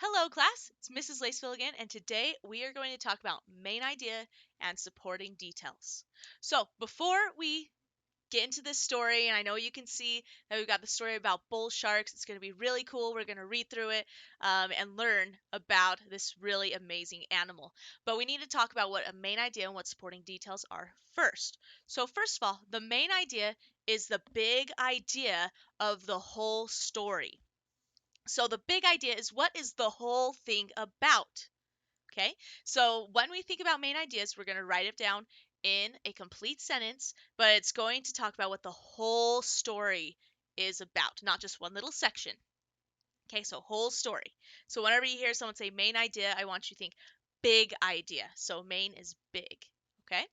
Hello, class. It's Mrs. Laceville again, and today we are going to talk about main idea and supporting details. So, before we get into this story, and I know you can see that we've got the story about bull sharks. It's going to be really cool. We're going to read through it and learn about this really amazing animal. But we need to talk about what a main idea and what supporting details are first. So, first of all, the main idea is the big idea of the whole story. So the big idea is, what is the whole thing about? Okay, so when we think about main ideas, we're going to write it down in a complete sentence, but it's going to talk about what the whole story is about, not just one little section. Okay, so whole story. So whenever you hear someone say main idea, I want you to think big idea. So main is big. Okay,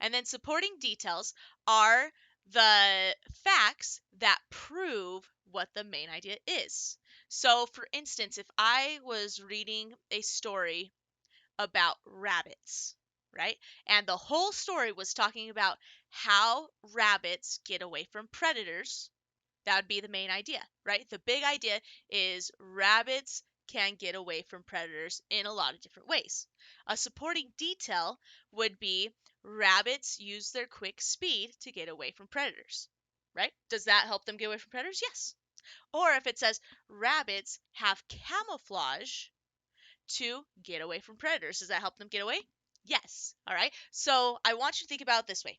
and then supporting details are the facts that prove what the main idea is. So, for instance, if I was reading a story about rabbits, right? And the whole story was talking about how rabbits get away from predators. That would be the main idea, right? The big idea is rabbits can get away from predators in a lot of different ways. A supporting detail would be rabbits use their quick speed to get away from predators, right? Does that help them get away from predators? Yes. Or if it says rabbits have camouflage to get away from predators, does that help them get away? Yes. All right. So I want you to think about it this way.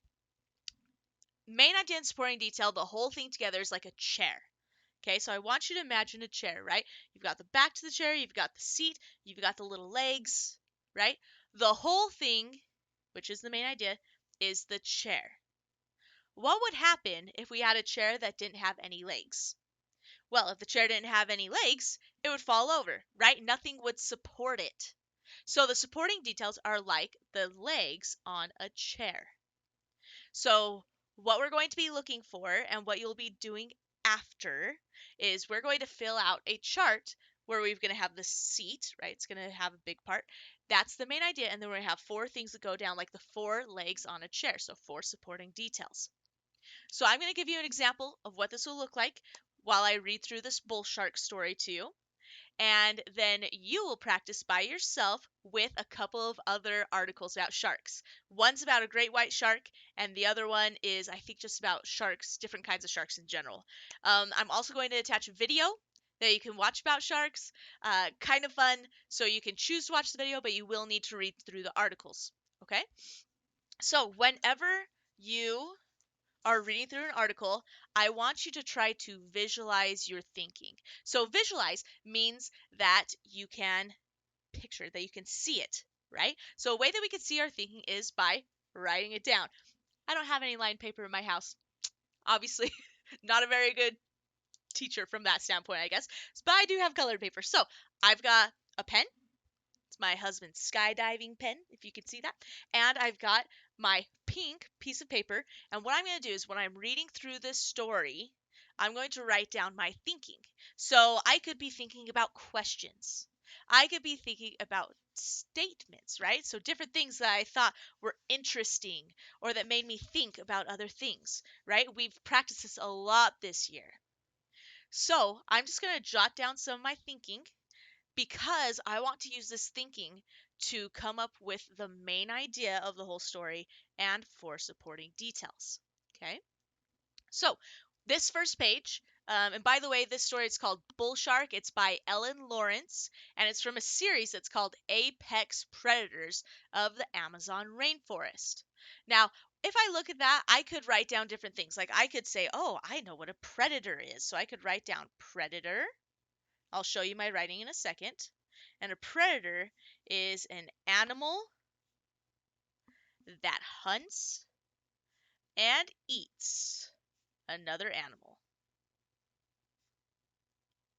Main idea and supporting detail, the whole thing together is like a chair. Okay, so I want you to imagine a chair, right? You've got the back to the chair, you've got the seat, you've got the little legs, right? The whole thing, which is the main idea, is the chair. What would happen if we had a chair that didn't have any legs? Well, if the chair didn't have any legs, it would fall over, right? Nothing would support it. So the supporting details are like the legs on a chair. So what we're going to be looking for and what you'll be doing after is we're going to fill out a chart where we're going to have the seat, right? It's going to have a big part. That's the main idea. And then we're going to have four things that go down like the four legs on a chair. So four supporting details. So I'm going to give you an example of what this will look like while I read through this bull shark story to you. And then you will practice by yourself with a couple of other articles about sharks. One's about a great white shark, and the other one is, I think, just about sharks, different kinds of sharks in general. I'm also going to attach a video that you can watch about sharks. Kind of fun, so you can choose to watch the video, but you will need to read through the articles. Okay? So, whenever you are reading through an article, I want you to try to visualize your thinking. So, visualize means that you can picture, that you can see it, right? So, a way that we can see our thinking is by writing it down. I don't have any lined paper in my house. Obviously, not a very good teacher from that standpoint, I guess. But I do have colored paper. So, I've got a pen. It's my husband's skydiving pen, if you can see that. And I've got my pink piece of paper. And what I'm going to do is when I'm reading through this story, I'm going to write down my thinking. So I could be thinking about questions. I could be thinking about statements, right? So different things that I thought were interesting or that made me think about other things, right? We've practiced this a lot this year. So I'm just going to jot down some of my thinking because I want to use this thinking to come up with the main idea of the whole story and for supporting details. Okay, so this first page, and by the way, this story is called Bull Shark. It's by Ellen Lawrence, and it's from a series that's called Apex Predators of the Amazon Rainforest. Now, if I look at that, I could write down different things. Like I could say, oh, I know what a predator is. So I could write down predator. I'll show you my writing in a second. And a predator is an animal that hunts and eats another animal.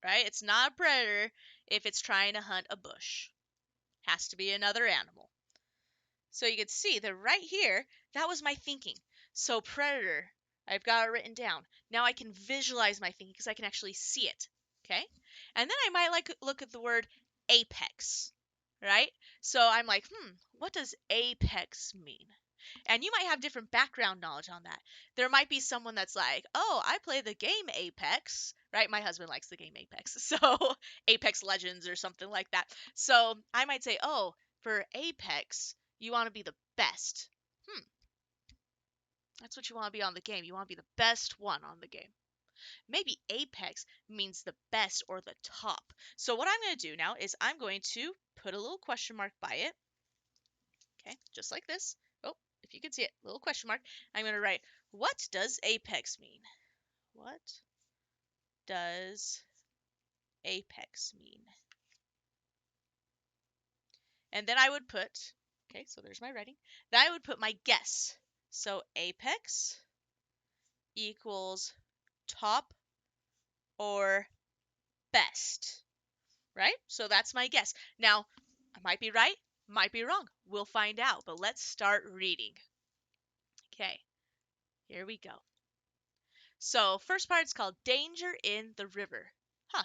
Right? It's not a predator if it's trying to hunt a bush. Has to be another animal. So you can see that right here, that was my thinking. So predator, I've got it written down. Now I can visualize my thinking because I can actually see it. Okay? And then I might look at the word apex. Right? So I'm like, what does apex mean? And you might have different background knowledge on that. There might be someone that's like, oh, I play the game Apex, right? My husband likes the game Apex. So Apex Legends or something like that. So I might say, oh, for Apex, you want to be the best. That's what you want to be on the game. You want to be the best one on the game. Maybe Apex means the best or the top. So what I'm going to do now is I'm going to put a little question mark by it. Okay, just like this. Oh, if you can see it, little question mark. I'm going to write, what does Apex mean? What does Apex mean? And then I would put, okay, so there's my writing. Then I would put my guess. So Apex equals top or best, right? So that's my guess. Now, I might be right, might be wrong. We'll find out, but let's start reading. Okay, here we go. So, first part is called Danger in the River. Huh,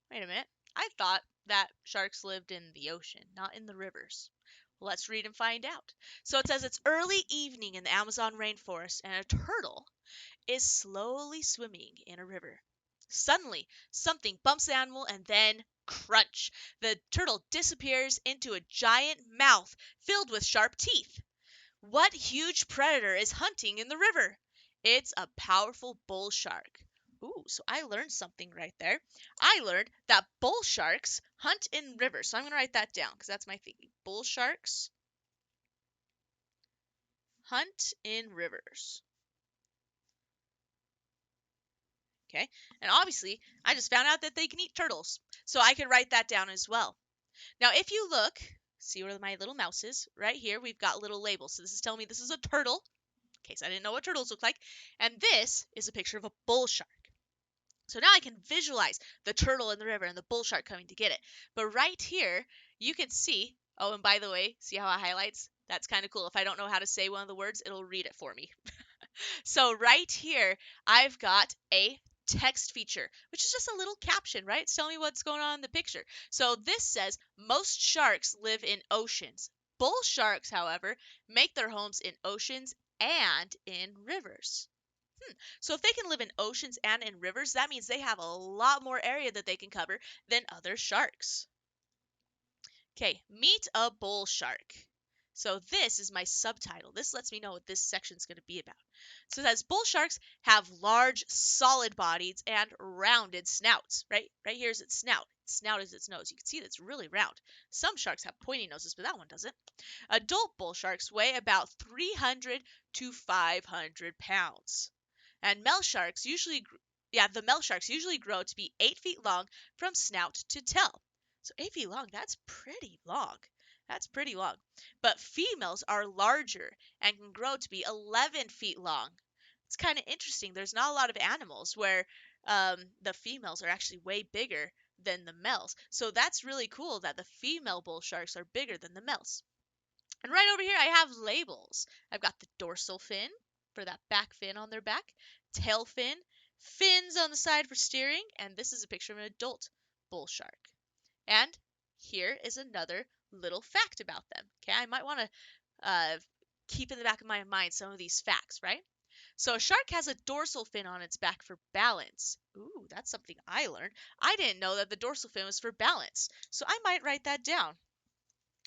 wait a minute. I thought that sharks lived in the ocean, not in the rivers. Well, let's read and find out. So it says it's early evening in the Amazon rainforest, and a turtle is slowly swimming in a river. Suddenly, something bumps the animal and then crunch! The turtle disappears into a giant mouth filled with sharp teeth. What huge predator is hunting in the river? It's a powerful bull shark. Ooh, so I learned something right there. I learned that bull sharks hunt in rivers. So I'm going to write that down because that's my thinking. Bull sharks hunt in rivers. Okay, and obviously, I just found out that they can eat turtles. So I could write that down as well. Now, if you look, see where my little mouse is? Right here, we've got little labels. So this is telling me this is a turtle, in case I didn't know what turtles look like. And this is a picture of a bull shark. So now I can visualize the turtle in the river and the bull shark coming to get it. But right here, you can see, oh, and by the way, see how it highlights? That's kind of cool. If I don't know how to say one of the words, it'll read it for me. So right here, I've got a text feature, which is just a little caption, right? It's telling me what's going on in the picture. So this says, most sharks live in oceans. Bull sharks, however, make their homes in oceans and in rivers. So if they can live in oceans and in rivers, that means they have a lot more area that they can cover than other sharks. Okay, meet a bull shark. So this is my subtitle. This lets me know what this section is going to be about. So it says bull sharks have large, solid bodies and rounded snouts. Right here is its snout. Its snout is its nose. You can see that's really round. Some sharks have pointy noses, but that one doesn't. Adult bull sharks weigh about 300 to 500 pounds. And the male sharks usually grow to be 8 feet long from snout to tail. So 8 feet long, that's pretty long. That's pretty long. But females are larger and can grow to be 11 feet long. It's kind of interesting. There's not a lot of animals where the females are actually way bigger than the males. So that's really cool that the female bull sharks are bigger than the males. And right over here, I have labels. I've got the dorsal fin for that back fin on their back, tail fin, fins on the side for steering, and this is a picture of an adult bull shark. And here is another little fact about them. Okay, I might want to keep in the back of my mind some of these facts, right? So a shark has a dorsal fin on its back for balance. Ooh, that's something I learned. I didn't know that the dorsal fin was for balance, so I might write that down.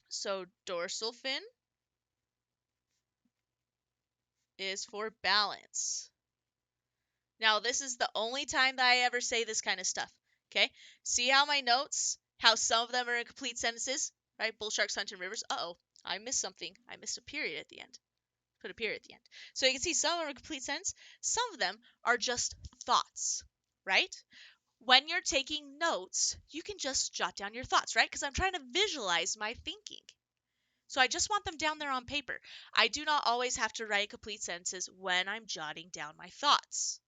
So dorsal fin is for balance. Now, this is the only time that I ever say this kind of stuff. Okay? See how my notes, how some of them are incomplete sentences, right? Bull sharks hunt in rivers. Uh-oh, I missed something. I missed a period at the end. Put a period at the end. So you can see some of them are complete sentence. Some of them are just thoughts, right? When you're taking notes, you can just jot down your thoughts, right? Because I'm trying to visualize my thinking. So I just want them down there on paper. I do not always have to write complete sentences when I'm jotting down my thoughts.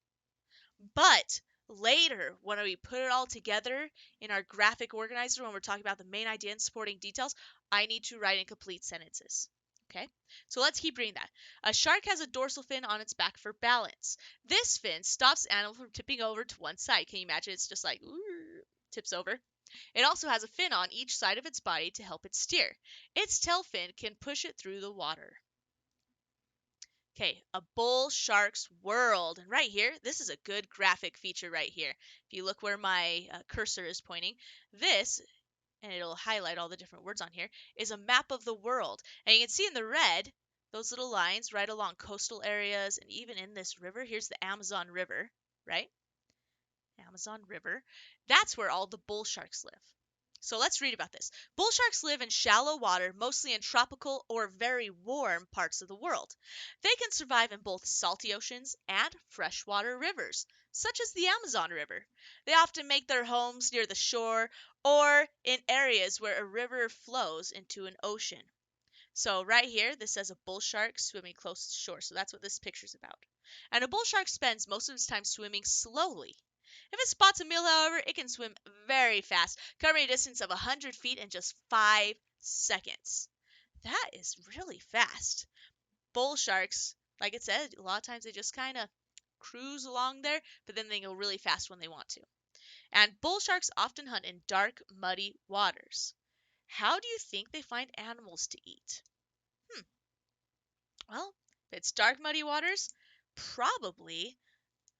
But later, when we put it all together in our graphic organizer, when we're talking about the main idea and supporting details, I need to write in complete sentences. Okay, so let's keep reading that. A shark has a dorsal fin on its back for balance. This fin stops the animal from tipping over to one side. Can you imagine? It's just like, ooh, tips over. It also has a fin on each side of its body to help it steer. Its tail fin can push it through the water. Okay, a bull shark's world. And right here, this is a good graphic feature right here. If you look where my cursor is pointing, this, and it'll highlight all the different words on here, is a map of the world. And you can see in the red, those little lines right along coastal areas and even in this river. Here's the Amazon River, right? Amazon River. That's where all the bull sharks live. So let's read about this. Bull sharks live in shallow water, mostly in tropical or very warm parts of the world. They can survive in both salty oceans and freshwater rivers, such as the Amazon River. They often make their homes near the shore or in areas where a river flows into an ocean. So right here, this says a bull shark swimming close to shore. So that's what this picture's about. And a bull shark spends most of its time swimming slowly. If it spots a meal, however, it can swim very fast, covering a distance of 100 feet in just 5 seconds. That is really fast. Bull sharks, like it said, a lot of times they just kind of cruise along there, but then they go really fast when they want to. And bull sharks often hunt in dark, muddy waters. How do you think they find animals to eat? Hmm. Well, if it's dark, muddy waters, probably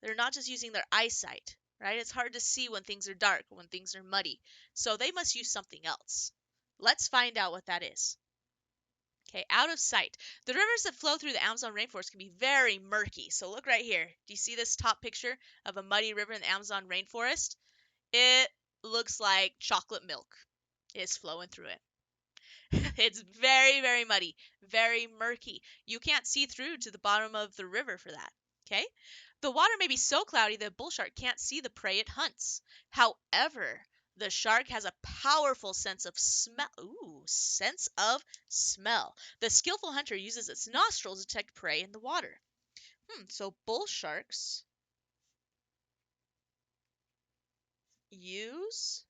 they're not just using their eyesight, right? It's hard to see when things are dark or when things are muddy. So they must use something else. Let's find out what that is. Okay, out of sight. The rivers that flow through the Amazon rainforest can be very murky. So look right here. Do you see this top picture of a muddy river in the Amazon rainforest? It looks like chocolate milk is flowing through it. It's very, very muddy, very murky. You can't see through to the bottom of the river for that. Okay? The water may be so cloudy that a bull shark can't see the prey it hunts. However, the shark has a powerful sense of smell. Ooh, sense of smell. The skillful hunter uses its nostrils to detect prey in the water. So bull sharks use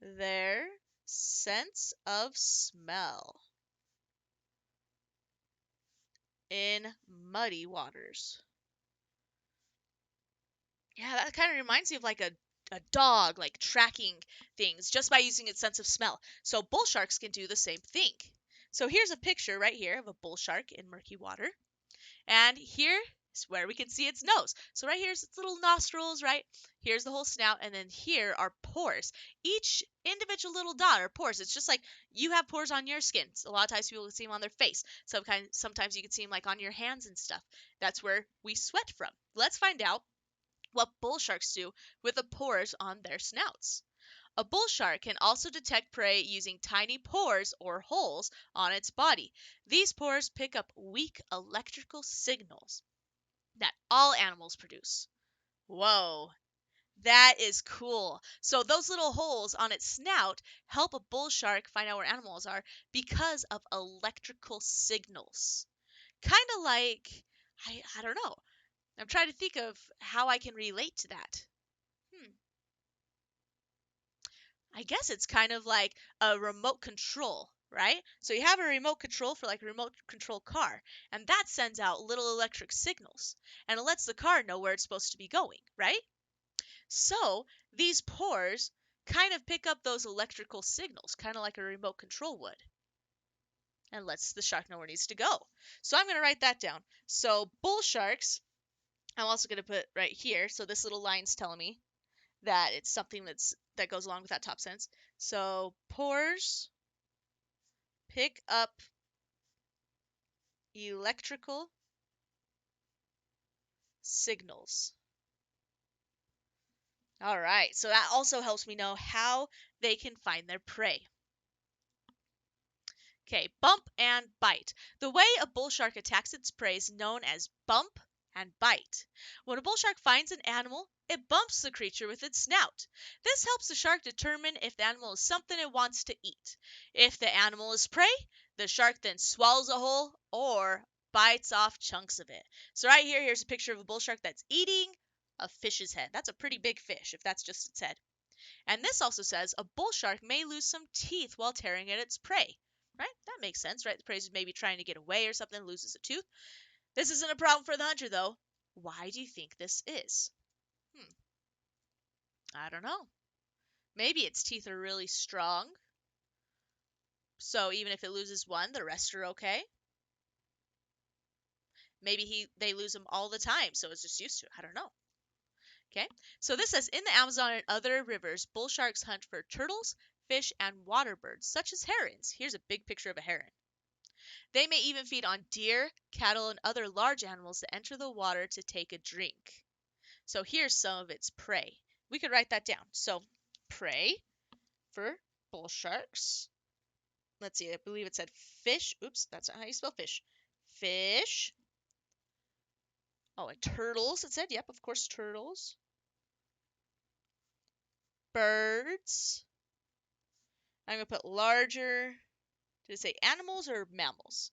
their sense of smell in muddy waters. Yeah, that kind of reminds me of like a dog, like tracking things just by using its sense of smell. So bull sharks can do the same thing. So here's a picture right here of a bull shark in murky water. And here is where we can see its nose. So right here's its little nostrils, right? Here's the whole snout, and then here are pores. Each individual little dot are pores. It's just like you have pores on your skin. So a lot of times people can see them on their face. Sometimes you can see them like on your hands and stuff. That's where we sweat from. Let's find out what bull sharks do with the pores on their snouts. A bull shark can also detect prey using tiny pores or holes on its body. These pores pick up weak electrical signals that all animals produce. Whoa, that is cool. So those little holes on its snout help a bull shark find out where animals are because of electrical signals. Kind of like, I don't know. I'm trying to think of how I can relate to that. Hmm. I guess it's kind of like a remote control, right? So you have a remote control for like a remote control car, and that sends out little electric signals, and it lets the car know where it's supposed to be going, right? So these pores kind of pick up those electrical signals, kind of like a remote control would, and lets the shark know where it needs to go. So I'm going to write that down. So bull sharks, I'm also going to put right here, so this little line's telling me that it's something that goes along with that top sentence. So pores pick up electrical signals. All right, so that also helps me know how they can find their prey. Okay, bump and bite. The way a bull shark attacks its prey is known as bump and bite. When a bull shark finds an animal, it bumps the creature with its snout. This helps the shark determine if the animal is something it wants to eat. If the animal is prey, the shark then swallows a whole or bites off chunks of it. So right here, here's a picture of a bull shark that's eating a fish's head. That's a pretty big fish if that's just its head. And this also says a bull shark may lose some teeth while tearing at its prey. Right? That makes sense, right? The prey is maybe trying to get away or something, loses a tooth. This isn't a problem for the hunter, though. Why do you think this is? Hmm, I don't know. Maybe its teeth are really strong, so even if it loses one, the rest are okay. Maybe they lose them all the time, so it's just used to it. I don't know. Okay, so this says in the Amazon and other rivers, bull sharks hunt for turtles, fish, and water birds, such as herons. Here's a big picture of a heron. They may even feed on deer, cattle, and other large animals that enter the water to take a drink. So here's some of its prey. We could write that down. So prey for bull sharks. Let's see, I believe it said fish. Oops, that's not how you spell fish. Fish. Oh, and turtles, it said. Yep, of course, turtles. Birds. I'm going to put larger. Did it say animals or mammals?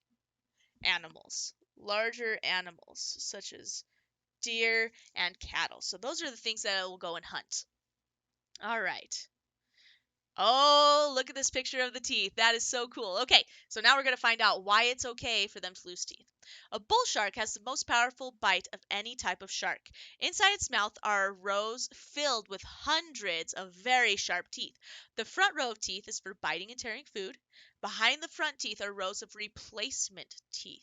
Animals. Larger animals, such as deer and cattle. So those are the things that I will go and hunt. All right. Oh, look at this picture of the teeth. That is so cool. Okay, so now we're going to find out why it's okay for them to lose teeth. A bull shark has the most powerful bite of any type of shark. Inside its mouth are rows filled with hundreds of very sharp teeth. The front row of teeth is for biting and tearing food. Behind the front teeth are rows of replacement teeth.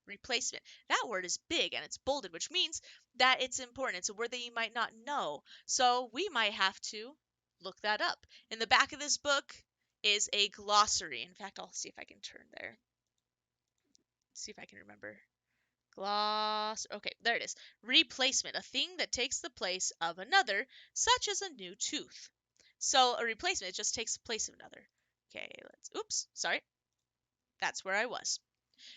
Replacement. That word is big and it's bolded, which means that it's important. It's a word that you might not know. So we might have to look that up. In the back of this book is a glossary. In fact, I'll see if I can turn there. See if I can remember. Okay, there it is. Replacement, a thing that takes the place of another, such as a new tooth. So a replacement, it just takes the place of another. Okay, oops, sorry. That's where I was.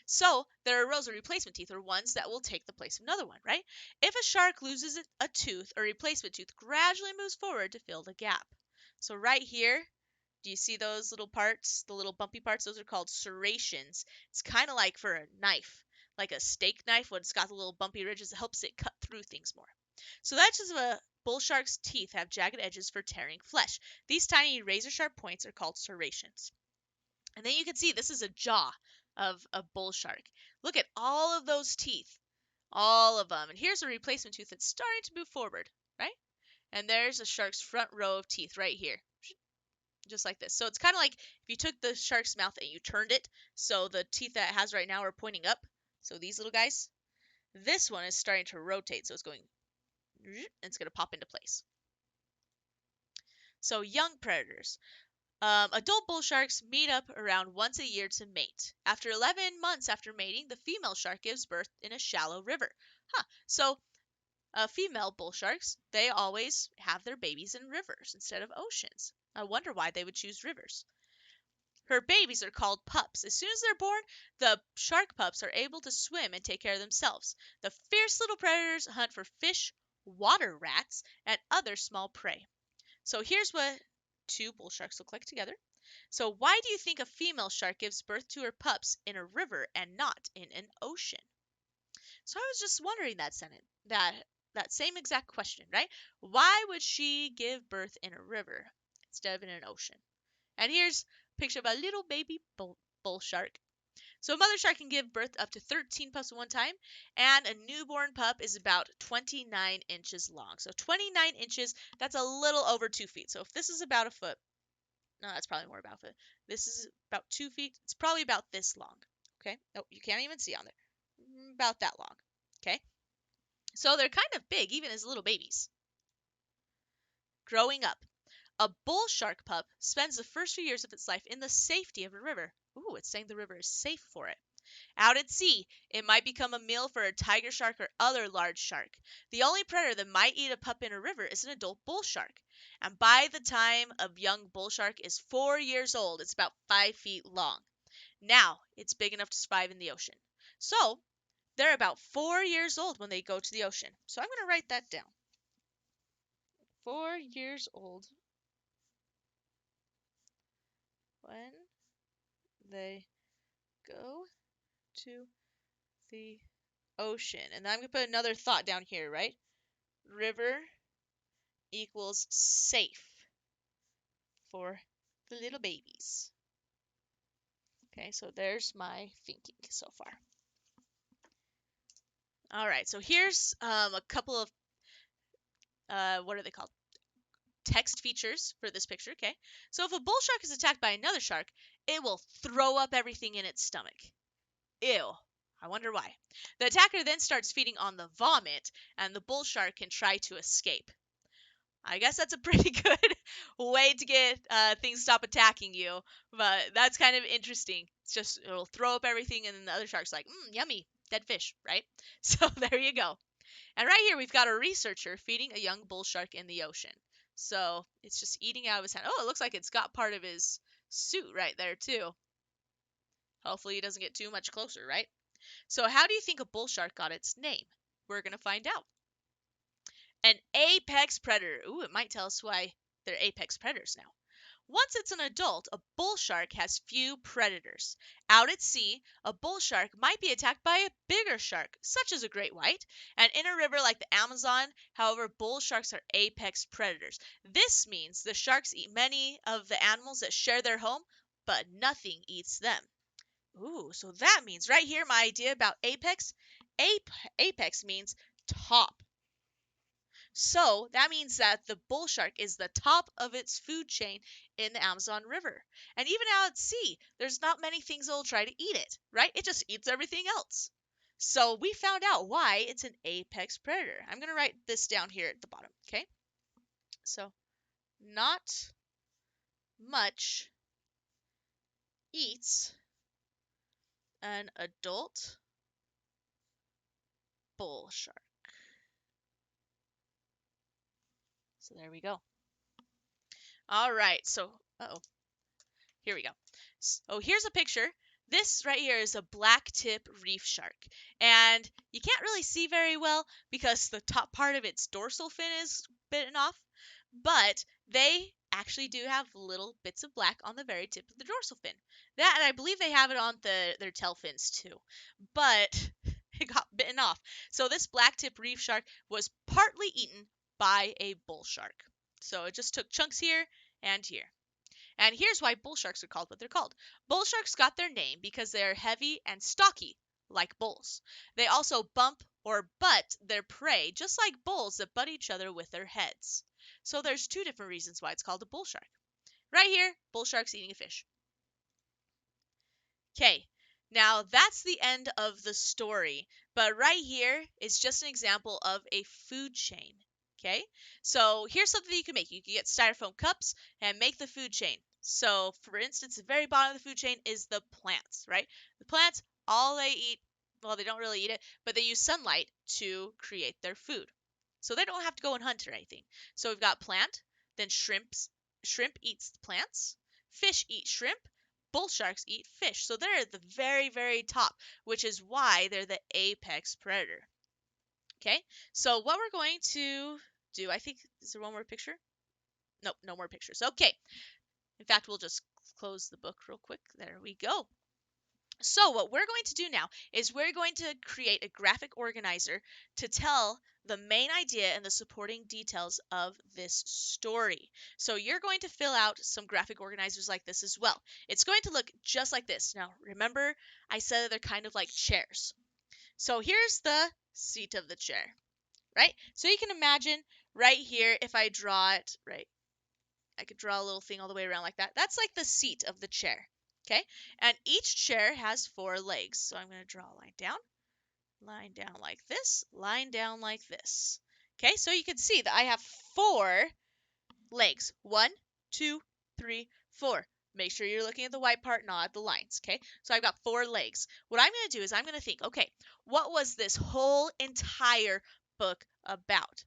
So there are rows of replacement teeth, or ones that will take the place of another one, right? If a shark loses a tooth, a replacement tooth gradually moves forward to fill the gap. So right here, do you see those little parts, the little bumpy parts? Those are called serrations. It's kind of like for a knife, like a steak knife, when it's got the little bumpy ridges, it helps it cut through things more. So that's just a bull shark's teeth have jagged edges for tearing flesh. These tiny razor sharp points are called serrations. And then you can see this is a jaw of a bull shark. Look at all of those teeth, all of them. And here's a replacement tooth that's starting to move forward, right? And there's a shark's front row of teeth right here, just like this. So it's kind of like if you took the shark's mouth and you turned it, so the teeth that it has right now are pointing up. So these little guys, this one is starting to rotate, so it's going, and it's going to pop into place. So young predators. Adult bull sharks meet up around once a year to mate. After 11 months after mating, the female shark gives birth in a shallow river. So female bull sharks, they always have their babies in rivers instead of oceans. I wonder why they would choose rivers. Her babies are called pups. As soon as they're born, the shark pups are able to swim and take care of themselves. The fierce little predators hunt for fish, water rats, and other small prey. So here's what two bull sharks look like together. So why do you think a female shark gives birth to her pups in a river and not in an ocean? So I was just wondering that same exact question, right? Why would she give birth in a river instead of in an ocean? And here's a picture of a little baby bull shark. So a mother shark can give birth up to 13 pups at one time, and a newborn pup is about 29 inches long. So 29 inches, that's a little over 2 feet. So if this is about a foot, no, that's probably more about a foot. This is about 2 feet. It's probably about this long. Okay. Oh, you can't even see on there. About that long. Okay. So they're kind of big, even as little babies. Growing up. A bull shark pup spends the first few years of its life in the safety of a river. Ooh, it's saying the river is safe for it. Out at sea, it might become a meal for a tiger shark or other large shark. The only predator that might eat a pup in a river is an adult bull shark. And by the time a young bull shark is 4 years old, it's about 5 feet long. Now, it's big enough to survive in the ocean. So, they're about 4 years old when they go to the ocean. So I'm going to write that down. 4 years old when they go to the ocean. And I'm going to put another thought down here, right? River equals safe for the little babies. Okay, so there's my thinking so far. All right, so here's a couple of, what are they called? Text features for this picture, okay? So if a bull shark is attacked by another shark, it will throw up everything in its stomach. Ew. I wonder why. The attacker then starts feeding on the vomit, and the bull shark can try to escape. I guess that's a pretty good way to get things to stop attacking you, but that's kind of interesting. It's just it'll throw up everything, and then the other shark's like, yummy, dead fish, right? So there you go. And right here we've got a researcher feeding a young bull shark in the ocean. So it's just eating out of his hand. Oh, it looks like it's got part of his suit right there too. Hopefully he doesn't get too much closer, right? So how do you think a bull shark got its name? We're gonna find out. An apex predator. Ooh, it might tell us why they're apex predators now. Once it's an adult, a bull shark has few predators. Out at sea, a bull shark might be attacked by a bigger shark, such as a great white. And in a river like the Amazon, however, bull sharks are apex predators. This means the sharks eat many of the animals that share their home, but nothing eats them. Ooh, so that means right here, my idea about apex, apex means top. So that means that the bull shark is the top of its food chain in the Amazon River. And even out at sea, there's not many things that will try to eat it, right? It just eats everything else. So we found out why it's an apex predator. I'm going to write this down here at the bottom, okay? So not much eats an adult bull shark. So there we go. All right, so, here we go. So here's a picture. This right here is a black tip reef shark. And you can't really see very well because the top part of its dorsal fin is bitten off. But they actually do have little bits of black on the very tip of the dorsal fin. That, and I believe they have it on their tail fins too. But it got bitten off. So this black tip reef shark was partly eaten by a bull shark. So it just took chunks here and here. And here's why bull sharks are called what they're called. Bull sharks got their name because they are heavy and stocky, like bulls. They also bump or butt their prey, just like bulls that butt each other with their heads. So there's two different reasons why it's called a bull shark. Right here, bull shark's eating a fish. Okay, now that's the end of the story. But right here is just an example of a food chain. Okay, so here's something that you can make. You can get styrofoam cups and make the food chain. So, for instance, the very bottom of the food chain is the plants, right? The plants, all they eat, well, they don't really eat it, but they use sunlight to create their food. So they don't have to go and hunt or anything. So we've got plant, then shrimp eats plants, fish eat shrimp, bull sharks eat fish. So they're at the very, very top, which is why they're the apex predator. Okay, so what we're going to do, I think, is there one more picture? Nope, no more pictures. Okay, in fact, we'll just close the book real quick. There we go. So what we're going to do now is we're going to create a graphic organizer to tell the main idea and the supporting details of this story. So you're going to fill out some graphic organizers like this as well. It's going to look just like this. Now, remember I said that they're kind of like chairs. So here's the seat of the chair, right? So you can imagine right here, if I draw it, right, I could draw a little thing all the way around like that. That's like the seat of the chair, okay? And each chair has 4 legs. So I'm going to draw a line down like this, line down like this. Okay, so you can see that I have 4 legs. 1, 2, 3, 4. Make sure you're looking at the white part, not at the lines, okay? So I've got 4 legs. What I'm going to do is I'm going to think, okay, what was this whole entire book about?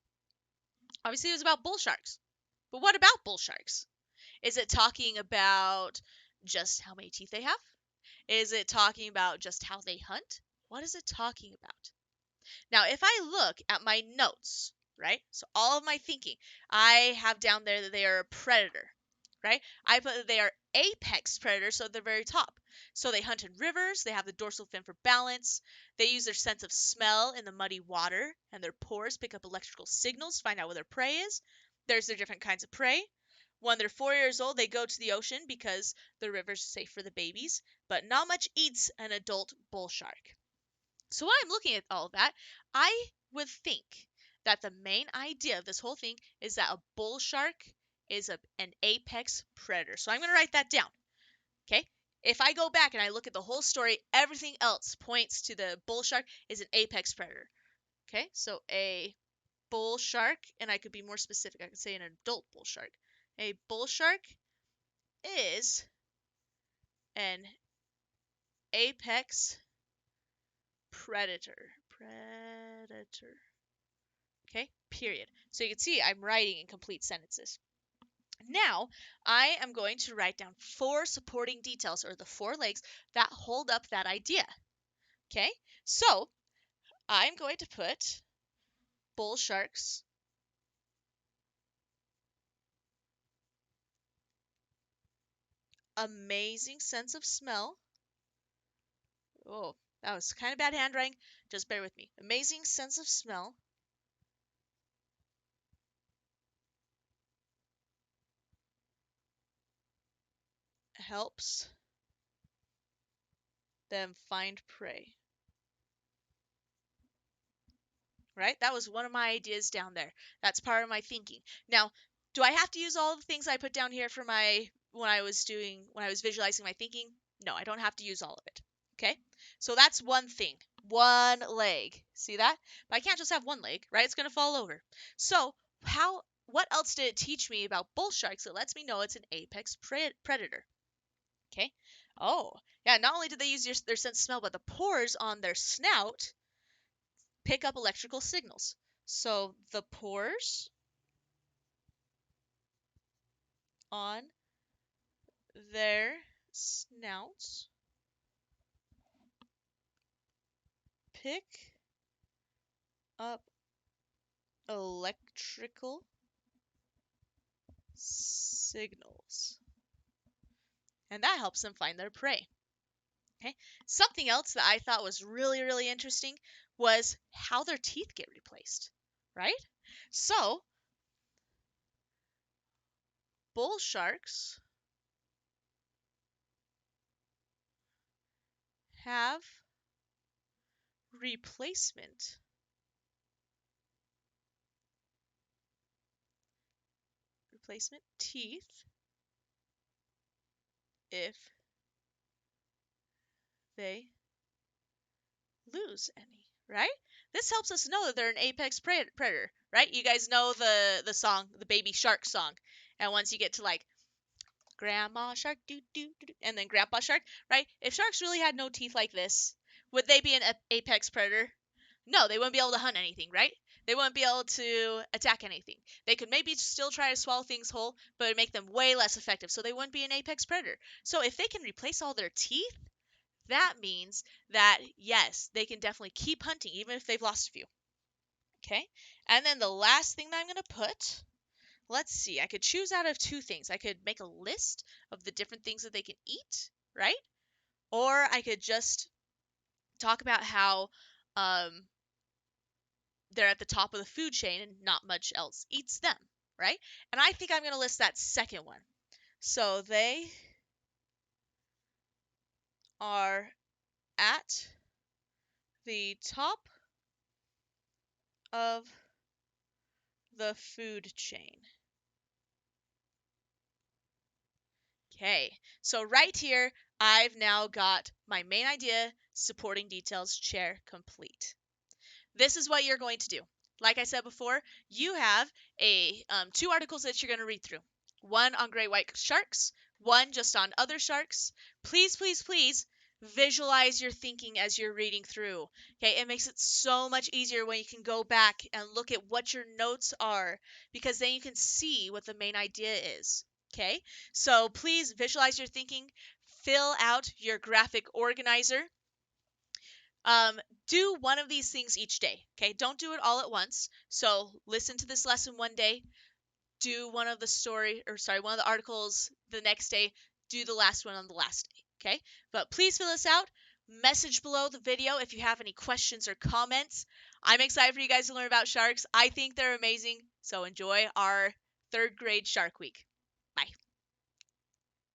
Obviously, it was about bull sharks. But what about bull sharks? Is it talking about just how many teeth they have? Is it talking about just how they hunt? What is it talking about? Now, if I look at my notes, right? So all of my thinking, I have down there that they are a predator, right? I put that they are apex predators, so at the very top. So they hunt in rivers, they have the dorsal fin for balance, they use their sense of smell in the muddy water, and their pores pick up electrical signals to find out where their prey is. There's their different kinds of prey. When they're 4 years old, they go to the ocean because the river's safe for the babies, but not much eats an adult bull shark. So when I'm looking at all of that, I would think that the main idea of this whole thing is that a bull shark is an apex predator. So I'm going to write that down. Okay? If I go back and I look at the whole story, everything else points to the bull shark is an apex predator. Okay, so a bull shark, and I could be more specific. I could say an adult bull shark. A bull shark is an apex predator. Predator. Okay, period. So you can see I'm writing in complete sentences. Now, I am going to write down 4 supporting details, or the 4 legs that hold up that idea. Okay, so I'm going to put bull sharks amazing sense of smell. Oh, that was kind of bad handwriting. Just bear with me. Amazing sense of smell helps them find prey. Right? That was one of my ideas down there. That's part of my thinking. Now, do I have to use all the things I put down here for my when I was visualizing my thinking? No, I don't have to use all of it. Okay? So that's one thing. One leg. See that? But I can't just have one leg, right? It's going to fall over. So, what else did it teach me about bull sharks that lets me know it's an apex predator? Okay? Oh, yeah, not only did they use their sense of smell, but the pores on their snout pick up electrical signals. So the pores on their snouts pick up electrical signals. And that helps them find their prey. Okay. Something else that I thought was really, really interesting was how their teeth get replaced, right? So, bull sharks have replacement teeth if they lose any, right? This helps us know that they're an apex predator, right? You guys know the song, the Baby Shark song. And once you get to like Grandma Shark, doo doo doo, and then Grandpa Shark, right? If sharks really had no teeth like this, would they be an apex predator? No, they wouldn't be able to hunt anything, right? They wouldn't be able to attack anything. They could maybe still try to swallow things whole, but it would make them way less effective, so they wouldn't be an apex predator. So if they can replace all their teeth, that means that yes, they can definitely keep hunting even if they've lost a few. Okay? And then the last thing that I'm going to put, let's see, I could choose out of 2 things. I could make a list of the different things that they can eat, right? Or I could just talk about how they're at the top of the food chain and not much else eats them, right? And I think I'm going to list that second one. So they are at the top of the food chain. Okay, so right here, I've now got my main idea, supporting details, chair complete. This is what you're going to do. Like I said before, you have 2 articles that you're going to read through. One on great white sharks, one just on other sharks. Please, please, please visualize your thinking as you're reading through. Okay, it makes it so much easier when you can go back and look at what your notes are, because then you can see what the main idea is. Okay, so please visualize your thinking, fill out your graphic organizer. Um, do one of these things each day. Okay, don't do it all at once. So listen to this lesson one day, do one of the articles the next day, do the last one on the last day. Okay, but please fill this out. Message below the video if you have any questions or comments. I'm excited for you guys to learn about sharks. I think they're amazing. So enjoy our 3rd grade Shark Week.